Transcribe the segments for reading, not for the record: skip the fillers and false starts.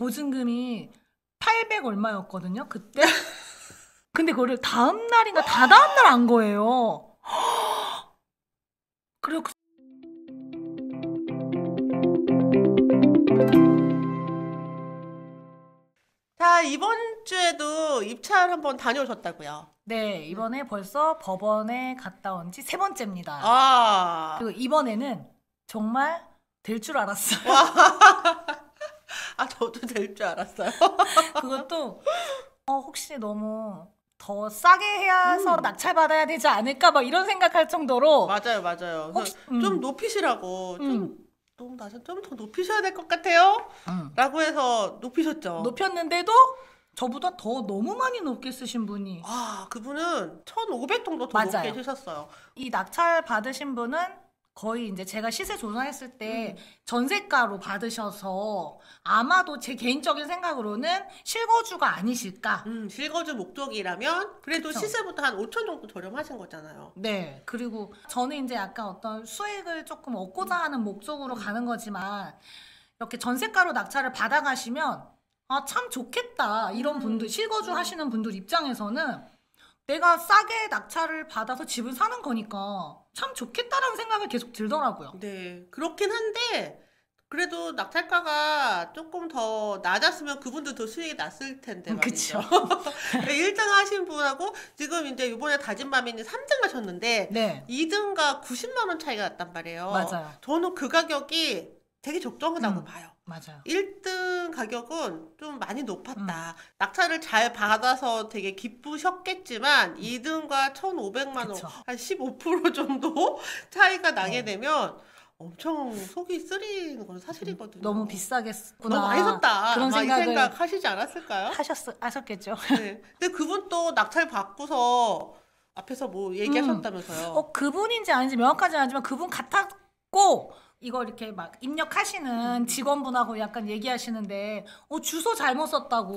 보증금이 800 얼마였거든요, 그때. 근데 그거를 다음 날인가 다다음 날 안 거예요. 그리고 자, 이번 주에도 입찰 한번 다녀오셨다고요? 네, 이번에 벌써 법원에 갔다 온 지 3번째입니다. 아, 그리고 이번에는 정말 될 줄 알았어요. 아, 저도 될 줄 알았어요. 그것도 혹시 너무 더 싸게 해서 낙찰받아야 되지 않을까 막 이런 생각할 정도로. 맞아요, 맞아요. 혹시, 좀 높이시라고 좀 더 높이셔야 될 것 같아요. 라고 해서 높이셨죠. 높였는데도 저보다 더 너무 많이 높게 쓰신 분이. 아, 그분은 1,500 정도 더 맞아요. 높게 주셨어요. 이 낙찰 받으신 분은 거의 이제 제가 시세 조사했을 때 전세가로 받으셔서 아마도 제 개인적인 생각으로는 실거주가 아니실까. 실거주 목적이라면 그래도 그쵸. 시세부터 한 5천 정도 저렴하신 거잖아요. 네. 그리고 저는 이제 약간 어떤 수익을 조금 얻고자 하는 목적으로 가는 거지만 이렇게 전세가로 낙찰을 받아가시면 아, 참 좋겠다. 이런 분들, 실거주 하시는 분들 입장에서는 내가 싸게 낙찰을 받아서 집을 사는 거니까 참 좋겠다라는 생각이 계속 들더라고요. 네, 그렇긴 한데 그래도 낙찰가가 조금 더 낮았으면 그분도 더 수익이 났을 텐데 말이죠. 그쵸. 1등 하신 분하고 지금 이제 이번에 다진마민이 3등 하셨는데 네. 2등과 90만 원 차이가 났단 말이에요. 맞아요. 저는 그 가격이 되게 적정하다고 봐요. 맞아요. 1등 가격은 좀 많이 높았다. 낙찰을 잘 받아서 되게 기쁘셨겠지만 2등과 1,500만 원, 그쵸. 한 15% 정도 차이가 나게 되면 엄청 속이 쓰리는 건 사실이거든요. 너무 비싸게 썼구나. 너무 많이 썼다. 그런 아마 이 생각을 생각 하시지 않았을까요? 하셨겠죠. 네. 근데 그분 또 낙찰 받고서 앞에서 뭐 얘기하셨다면서요. 그분인지 아닌지 명확하지 않지만 그분 같았고 이거 이렇게 막 입력하시는 직원분하고 약간 얘기하시는데 주소 잘못 썼다고.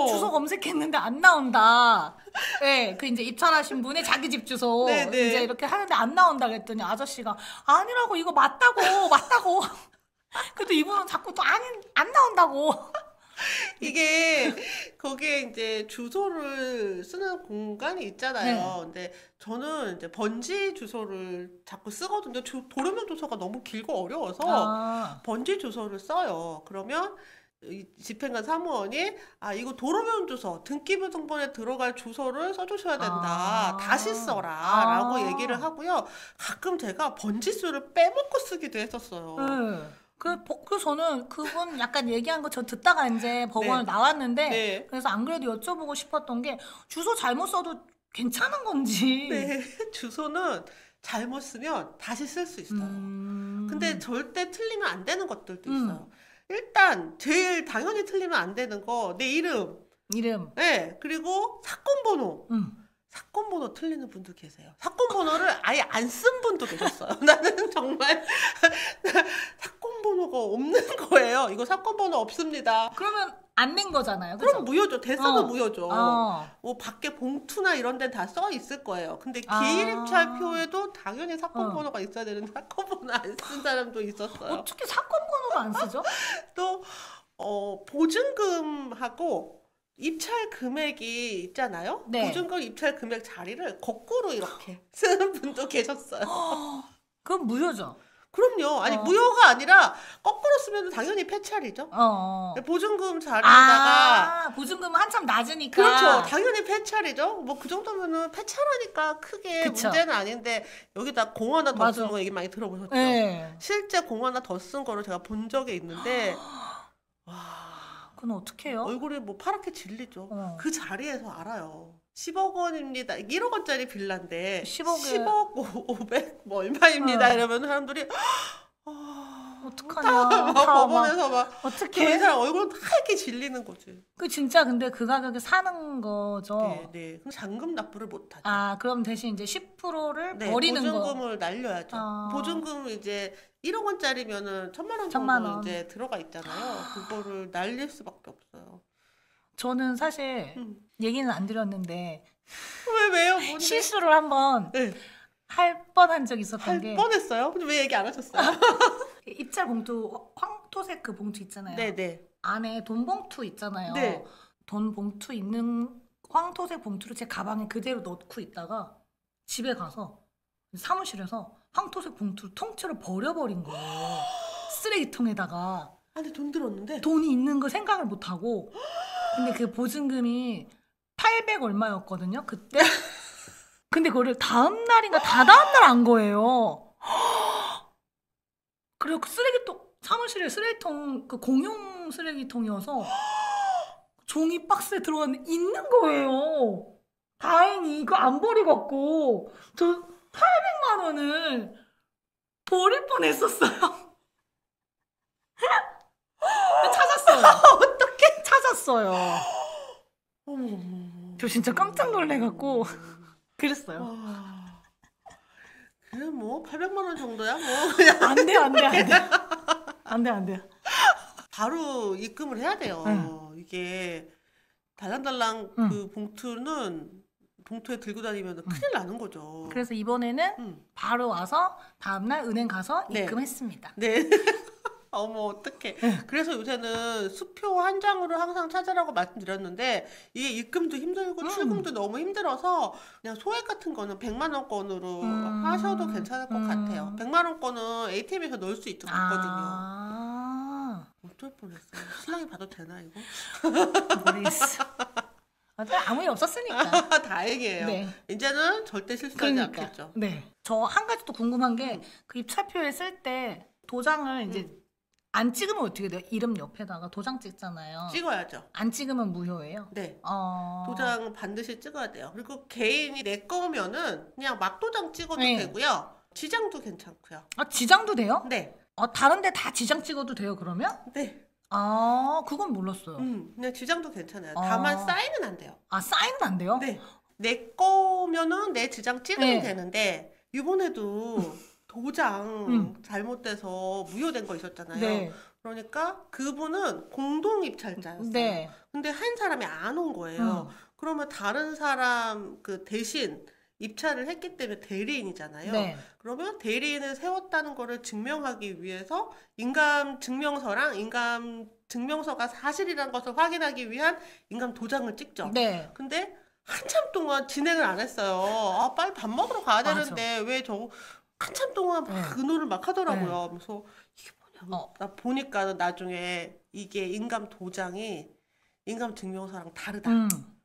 오. 주소 검색했는데 안 나온다. 네, 그 이제 입찰하신 분의 자기 집 주소 네, 네. 이제 이렇게 하는데 안 나온다 그랬더니 아저씨가 아니라고 이거 맞다고. 그래도 이분은 자꾸 또 안 나온다고. 이게 거기에 이제 주소를 쓰는 공간이 있잖아요. 네. 근데 저는 이제 번지 주소를 자꾸 쓰거든요. 도로명 주소가 너무 길고 어려워서 아, 번지 주소를 써요. 그러면 이 집행관 사무원이 이거 도로명 주소 등기부등본에 들어갈 주소를 써주셔야 된다. 다시 써라라고 얘기를 하고요. 가끔 제가 번지수를 빼먹고 쓰기도 했었어요. 네. 그 저는 그분 약간 얘기한 거 저 듣다가 이제 법원을 네. 나왔는데 네. 그래서 안 그래도 여쭤보고 싶었던 게 주소 잘못 써도 괜찮은 건지. 네, 주소는 잘못 쓰면 다시 쓸 수 있어요. 근데 절대 틀리면 안 되는 것들도 있어요. 일단 제일 당연히 틀리면 안 되는 거 내 이름. 네, 그리고 사건 번호. 사건 번호 틀리는 분도 계세요. 사건 번호를 아예 안 쓴 분도 계셨어요. 나는 정말 사건 번호가 없는 거예요. 이거 사건 번호 없습니다. 그러면 안 낸 거잖아요. 그죠? 그럼 무효죠. 대사도 무효죠. 어. 뭐 밖에 봉투나 이런 데는 다 써 있을 거예요. 근데 아. 기일입찰표에도 당연히 사건 번호가 있어야 되는데 사건 번호 안 쓴 사람도 있었어요. 어떻게 사건 번호를 안 쓰죠? 또 보증금하고 입찰 금액이 있잖아요. 네. 보증금 입찰 금액 자리를 거꾸로 이렇게 쓰는 분도 계셨어요. 그건 무효죠. 그럼요. 아니 무효가 아니라 거꾸로 쓰면 당연히 폐찰이죠. 보증금 자리에다가 보증금은 한참 낮으니까. 그렇죠. 당연히 폐찰이죠. 뭐 그 정도면은 폐찰하니까 크게 그쵸. 문제는 아닌데 여기다 공 하나 더 쓴 거 얘기 많이 들어보셨죠? 네. 실제 공 하나 더 쓴 거를 제가 본 적이 있는데 와 그건 어떻게 해요? 얼굴이 뭐 파랗게 질리죠. 어. 그 자리에서 알아요. 10억 원입니다. 1억 원짜리 빌라인데 10억 500 뭐 얼마입니다. 이러면 사람들이 어떡하냐. 막 법원에서 막 그 어떻게? 사람 얼굴 하얗게 질리는 거지. 그 진짜 근데 그 가격에 사는 거죠. 네. 그럼 잔금 납부를 못 하죠. 그럼 대신 이제 10%를 네, 버리는 거. 보증금을 날려야죠. 보증금을 이제 1억 원짜리면은 1,000만 원 정도 1,000만 원. 이제 들어가 있잖아요. 그거를 날릴 수밖에 없어요. 저는 사실 얘기는 안 드렸는데 왜요? 뭔데? 실수를 한번 네. 할 뻔한 적이 있었던 할 게 뻔했어요? 근데 왜 얘기 안 하셨어요? 입찰 봉투 황토색 그 봉투 있잖아요. 네네. 안에 돈 봉투 있잖아요. 네. 돈 봉투 있는 황토색 봉투를 제 가방에 그대로 넣고 있다가 집에 가서 사무실에서 황토색 봉투를 통째로 버려버린 거예요. 쓰레기통에다가. 안에 돈 들었는데? 돈이 있는 거 생각을 못하고. 근데 그 보증금이 800 얼마였거든요, 그때. 근데 그거를 다음 날인가 다다음 날 안 거예요. 그리고 그 쓰레기통, 사무실에 쓰레기통, 그 공용 쓰레기통이어서 종이 박스에 들어갔는데 있는 거예요. 다행히 그거 안 버리고 저 800만 원을 버릴 뻔했었어요. 찾았어요. 어떻게? 찾았어요. 어머. 저 진짜 깜짝 놀래갖고 그랬어요. 와. 그래 뭐 800만 원 정도야 뭐 그냥 안 돼, 안 돼, 안 돼. 안 돼, 안 돼. 바로 입금을 해야 돼요. 응. 이게 달랑달랑 응. 그 봉투에 들고 다니면 큰일 나는 거죠. 그래서 이번에는 응. 바로 와서 다음날 은행 가서 네. 입금했습니다. 네. 어머 어떡해. 그래서 요새는 수표 한 장으로 항상 찾으라고 말씀드렸는데 이게 입금도 힘들고 출금도 너무 힘들어서 그냥 소액 같은 거는 100만 원권으로 하셔도 괜찮을 것 같아요. 100만 원권은 ATM에서 넣을 수 있거든요. 아, 어쩔 뻔했어요. 신랑이 봐도 되나 이거? 모르겠어. 아무 일 없었으니까. 다행이에요. 네. 이제는 절대 실수하지 그러니까. 않겠죠. 네. 저 한 가지 또 궁금한 게 그 입찰표에 쓸 때 도장을 이제 안 찍으면 어떻게 돼요? 이름 옆에다가 도장 찍잖아요. 찍어야죠. 안 찍으면 무효예요? 네. 어... 도장 반드시 찍어야 돼요. 그리고 개인이 내 거면은 그냥 막 도장 찍어도 네. 되고요. 지장도 괜찮고요. 아, 지장도 돼요? 네. 다른 데 다 지장 찍어도 돼요, 그러면? 네. 아, 그건 몰랐어요. 그냥 지장도 괜찮아요. 다만 사인은 안 돼요. 아, 사인은 안 돼요? 네. 내 거면은 내 지장 찍으면 네. 되는데 이번에도 도장 잘못돼서 무효된 거 있었잖아요. 네. 그러니까 그분은 공동 입찰자였어요. 네. 근데 한 사람이 안 온 거예요. 그러면 다른 사람 그 대신 입찰을 했기 때문에 대리인이잖아요. 네. 그러면 대리인을 세웠다는 거를 증명하기 위해서 인감 증명서랑 인감 증명서가 사실이라는 것을 확인하기 위한 인감 도장을 찍죠. 네. 근데 한참 동안 진행을 안 했어요. 아, 빨리 밥 먹으러 가야 맞아. 되는데 왜 저 한참 동안 막 의논을 막 하더라고요. 그래서 이게 뭐냐고. 나 보니까 나중에 이게 인감 도장이 인감 증명서랑 다르다.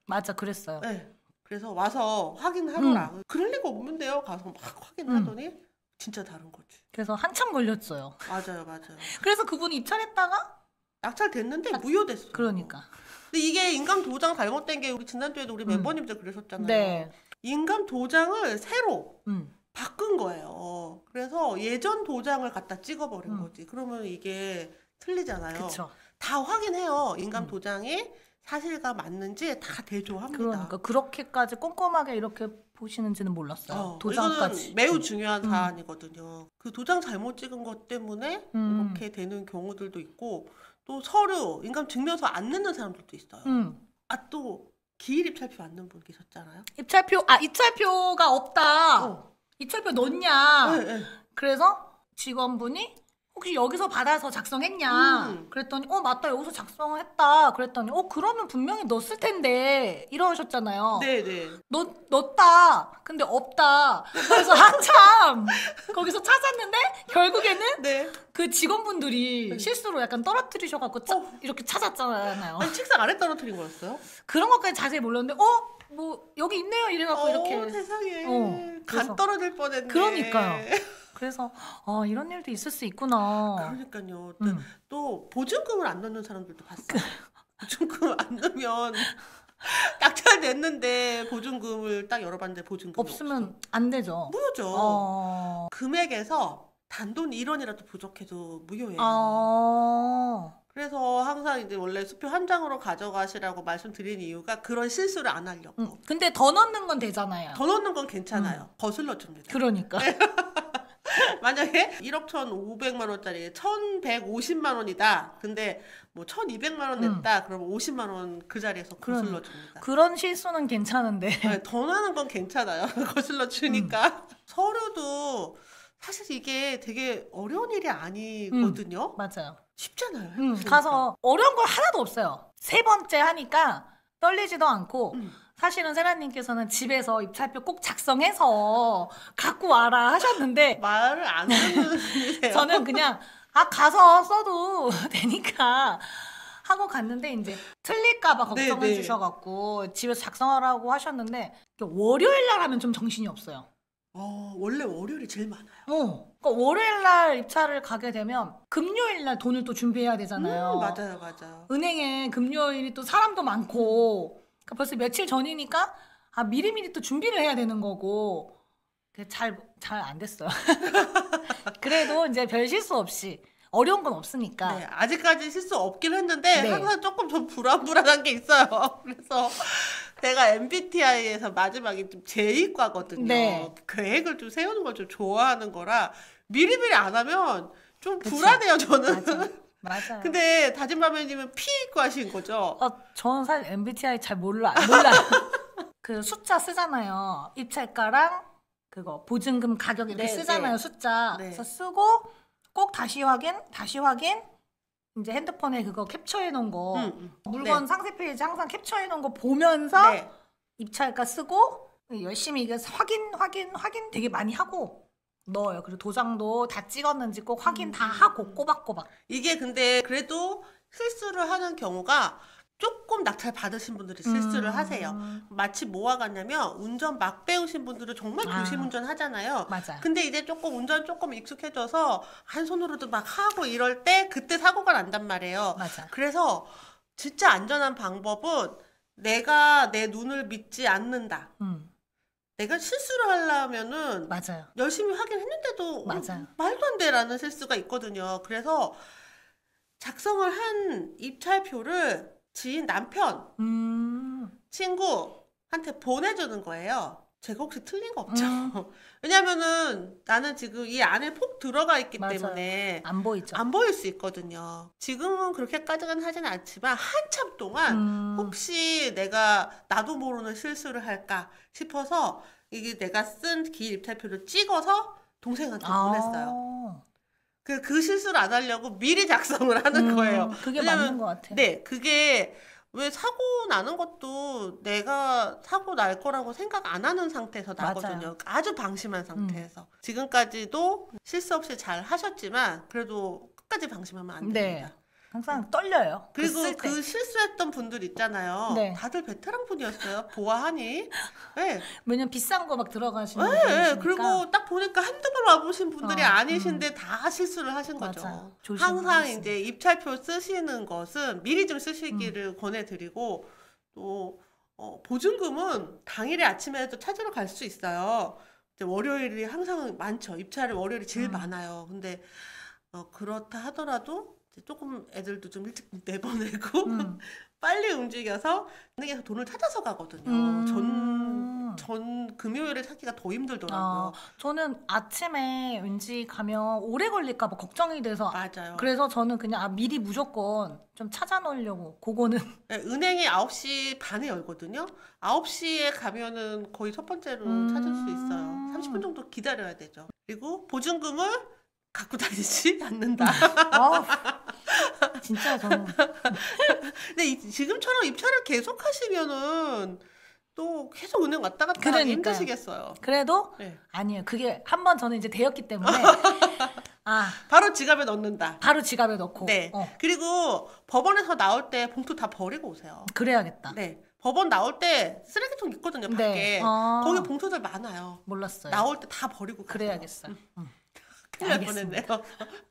맞아, 그랬어요. 네. 그래서 와서 확인하더라. 그럴 리가 없는데요. 가서 막 확인하더니 진짜 다른 거지. 그래서 한참 걸렸어요. 맞아요, 맞아요. 그래서 그분이 입찰했다가 낙찰됐는데 무효됐어요. 그러니까. 근데 이게 인감 도장 잘못된 게 우리 지난주에도 우리 멤버님들 그러셨잖아요. 네. 인감 도장을 새로 음. 바꾼 거예요. 그래서 예전 도장을 갖다 찍어버린 거지. 그러면 이게 틀리잖아요. 그쵸. 다 확인해요. 인감 도장이 사실과 맞는지 다 대조합니다. 그러니까 그렇게까지 꼼꼼하게 이렇게 보시는지는 몰랐어요. 도장까지. 이거는 매우 중요한 사안이거든요. 그 도장 잘못 찍은 것 때문에 이렇게 되는 경우들도 있고 또 서류, 인감 증명서 안 넣는 사람들도 있어요. 아, 또 기일 입찰표 안 넣은 분 계셨잖아요. 입찰표가 없다. 입찰표 넣냐. 네. 그래서 직원분이 혹시 여기서 받아서 작성했냐. 그랬더니 맞다, 여기서 작성했다. 그랬더니 그러면 분명히 넣었을 텐데 이러셨잖아요. 네네. 넣었다. 근데 없다. 그래서 한참 거기서 찾았는데 결국에는 네. 그 직원분들이 실수로 약간 떨어뜨리셔갖고 이렇게 찾았잖아요. 아니, 책상 아래 떨어뜨린 거였어요? 그런 것까지 자세히 몰랐는데 뭐 여기 있네요 이래갖고 이렇게. 세상에. 그래서. 간 떨어질 뻔했네. 그러니까요. 그래서 이런 일도 있을 수 있구나. 그러니까요. 또 보증금을 안 넣는 사람들도 봤어요. 보증금을 안 넣으면 낙찰됐는데 보증금을 딱 열어봤는데 보증금이 없으면 안 되죠. 무효죠. 금액에서 단돈 1원이라도 부족해도 무효예요. 그래서 항상 이제 원래 수표 한 장으로 가져가시라고 말씀드린 이유가 그런 실수를 안 하려고. 근데 더 넣는 건 되잖아요. 더 넣는 건 괜찮아요. 거슬러 줍니다. 그러니까. 만약에 1억 1,500만 원짜리 1,150만 원이다. 근데 뭐 1,200만 원 냈다. 그러면 50만 원 그 자리에서 거슬러 줍니다. 그런 실수는 괜찮은데. 네, 더 나는 건 괜찮아요. 거슬러 주니까. 서류도 사실 이게 되게 어려운 일이 아니거든요. 맞아요. 쉽잖아요. 가서 어려운 거 하나도 없어요. 3번째 하니까 떨리지도 않고 사실은 세라님께서는 집에서 입찰표 꼭 작성해서 갖고 와라 하셨는데 말을 안 듣는 분이세요. 저는 그냥 가서 써도 되니까 하고 갔는데 이제 틀릴까봐 걱정해 네네. 주셔갖고 집에서 작성하라고 하셨는데 월요일 날 하면 좀 정신이 없어요. 원래 월요일이 제일 많아요. 그러니까 월요일 날 입찰을 가게 되면 금요일 날 돈을 또 준비해야 되잖아요. 맞아요. 은행에 금요일이 또 사람도 많고 그러니까 벌써 며칠 전이니까 미리미리 또 준비를 해야 되는 거고 잘 안 됐어요. 그래도 이제 별 실수 없이 어려운 건 없으니까. 네, 아직까지 실수 없긴 했는데 네. 항상 조금 좀 불안불안한 게 있어요. 그래서 제가 MBTI에서 마지막에 좀 제이과거든요. 네. 계획을 좀 세우는 걸 좀 좋아하는 거라 미리미리 안 하면 좀 그쵸. 불안해요, 저는. 맞아요. 근데 다진마매님은 P과신 거죠? 저는 사실 MBTI 잘 몰라요. 그 숫자 쓰잖아요. 입찰가랑 그거 보증금 가격 이렇게 네, 쓰잖아요. 네. 숫자. 네. 그래서 쓰고 꼭 다시 확인. 이제 핸드폰에 그거 캡처해 놓은 거 물건 네. 상세 페이지 항상 capture 놓은 거 보면서 네. 입찰가 쓰고 열심히 이게 확인 되게 많이 하고 넣어요. 그리고 도장도 다 찍었는지 꼭 확인 다 하고 꼬박꼬박. 이게 근데 그래도 실수를 하는 경우가 조금 낙찰 받으신 분들이 실수를 하세요. 마치 뭐와 같냐면 운전 막 배우신 분들은 정말 조심 운전하잖아요. 맞아요. 근데 이제 운전 조금 익숙해져서 한 손으로도 막 하고 이럴 때 그때 사고가 난단 말이에요. 맞아. 그래서 진짜 안전한 방법은 내가 내 눈을 믿지 않는다. 내가 실수를 하려면은 맞아요. 열심히 확인했는데도 맞아요. 말도 안 돼라는 실수가 있거든요. 그래서 작성을 한 입찰표를 지인 남편, 친구한테 보내주는 거예요. 제가 혹시 틀린 거 없죠? 왜냐면은 나는 지금 이 안에 푹 들어가 있기 맞아요. 때문에 안 보이죠. 안 보일 수 있거든요. 지금은 그렇게까지는 하지는 않지만 한참 동안 혹시 내가 나도 모르는 실수를 할까 싶어서 이게 내가 쓴 기일 입찰표를 찍어서 동생한테 보냈어요. 그 실수를 안 하려고 미리 작성을 하는 거예요. 그게 왜냐면, 맞는 것 같아요. 네, 그게 왜 사고 나는 것도 내가 사고 날 거라고 생각 안 하는 상태에서 나거든요. 맞아요. 아주 방심한 상태에서. 지금까지도 실수 없이 잘 하셨지만 그래도 끝까지 방심하면 안 됩니다. 네. 항상 떨려요. 그리고 쓸 때. 그 실수했던 분들 있잖아요. 네. 다들 베테랑 분이었어요. 보아하니. 네. 왜냐면 비싼 거 막 들어가시는 네, 분이시니까. 그리고 딱 보니까 한두 번 와보신 분들이 아니신데 다 실수를 하신 맞아. 거죠. 조심을 항상 하겠습니다. 이제 입찰표 쓰시는 것은 미리 좀 쓰시기를 권해드리고 또 보증금은 당일에 아침에도 찾으러 갈 수 있어요. 이제 월요일이 항상 많죠. 입찰이 월요일이 제일 많아요. 근데 그렇다 하더라도 이제 조금 애들도 좀 일찍 내보내고 빨리 움직여서 은행에서 돈을 찾아서 가거든요. 전 금요일에 찾기가 더 힘들더라고요. 저는 아침에 왠지 가면 오래 걸릴까 봐 걱정이 돼서 맞아요. 그래서 저는 그냥 미리 무조건 좀 찾아놓으려고 그거는 네, 은행이 9시 반에 열거든요. 9시에 가면은 거의 첫 번째로 찾을 수 있어요. 30분 정도 기다려야 되죠. 그리고 보증금을 갖고 다니지 않는다. 진짜 저는 근데 지금처럼 입찰을 계속 하시면은 또 계속 은행 왔다 갔다 하기 그러니까요. 힘드시겠어요. 그래도 네. 아니에요. 그게 한 번 저는 이제 되었기 때문에 바로 지갑에 넣는다. 바로 지갑에 넣고 네. 그리고 법원에서 나올 때 봉투 다 버리고 오세요. 그래야겠다. 네. 법원 나올 때 쓰레기통 있거든요, 밖에. 네. 거기 봉투들 많아요. 몰랐어요. 나올 때 다 버리고 가세요. 그래야겠어요. 큰일 날 알겠습니다. 뻔했네요.